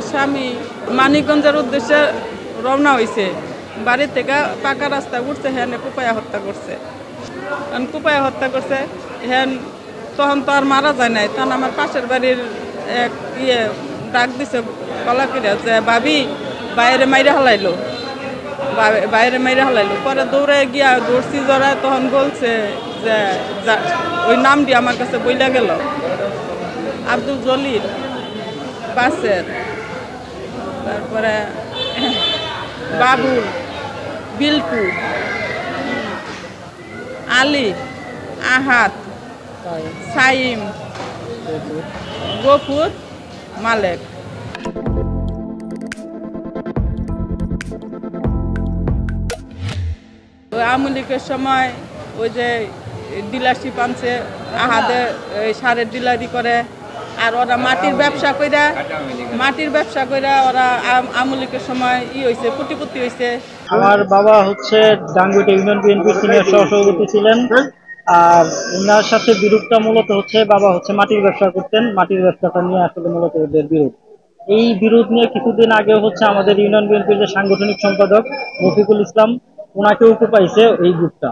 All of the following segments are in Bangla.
আমার স্বামী মানিকগঞ্জের উদ্দেশ্যে রওনা হয়েছে, বাড়ি থেকে পাকা রাস্তা উঠছে, হ্যাঁ কুপায়া হত্যা করছে। কুপায়া হত্যা করছে, হ্যাঁ তখন তো আর মারা যায় নাই। তখন আমার পাশের বাড়ির এক ডাক দিছে গলা করে যে ভাবি বাইরে মাইরে হালাইলো, বাইরে মাইরে হালাইলো। পরে দৌড়ে গিয়া দৌড়ছি জড়া, তখন বলছে যে ওই নামটি আমার কাছে বইলা গেল, আব্দুল জলিল, বাসের, তারপরে বাবুল, বিল্টু, আলী, আহাত, সাইম, গফুর, মালেক। আওয়ামী লীগের সময় ওই যে ডিলারশিপ আনছে, আহাদে সারের ডিলারি করে, আর ওরা মাটির ব্যবসা কইরা ওরা আওয়ামী লীগের সময় হয়েছে, কোটিপতি হয়েছে। আমার বাবা হচ্ছে ডাঙ্গুইটা ইউনিয়ন বিএনপির সিনিয়র সহসভাপতি ছিলেন। আর ওনার সাথে বিরোধটা মূলত হচ্ছে, বাবা হচ্ছে মাটির ব্যবসা করতেন, মাটির ব্যবসাটা নিয়ে আসলে মূলত ওদের বিরোধ। এই বিরোধ নিয়ে কিছুদিন আগে হচ্ছে আমাদের ইউনিয়ন বিএনপির যে সাংগঠনিক সম্পাদক রফিকুল ইসলাম, ওনাকেও পাইছে এই গ্রুপটা।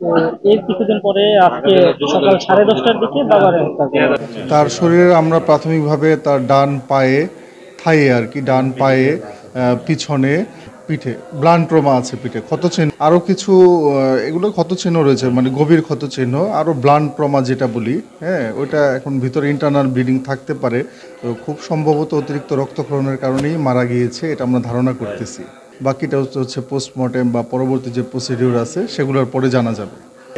তো এর কিছুদিন পরে আজকে সকাল 10:30টার দিকে বাবার হত্যা করে। তার শরীরে আমরা প্রাথমিকভাবে তার ডান পায়ে, থাইয়ে আর কি, ডান পায়ে, পিছনে, পিঠে ব্লান্ট ট্রমা আছে, পিঠে ক্ষতচিহ্ন, আরও কিছু এগুলো ক্ষতচিহ্ন রয়েছে, মানে গভীর ক্ষতচিহ্ন, আরও ব্লান্ট ট্রমা যেটা বলি, হ্যাঁ ওইটা এখন ভিতরে ইন্টারনাল ব্লিডিং থাকতে পারে। তো খুব সম্ভবত অতিরিক্ত রক্তক্ষরণের কারণেই মারা গিয়েছে, এটা আমরা ধারণা করতেছি। বাকিটা হচ্ছে পোস্টমর্টেম বা পরবর্তী যে প্রসিডিউর আছে সেগুলোর পরে জানা যাবে।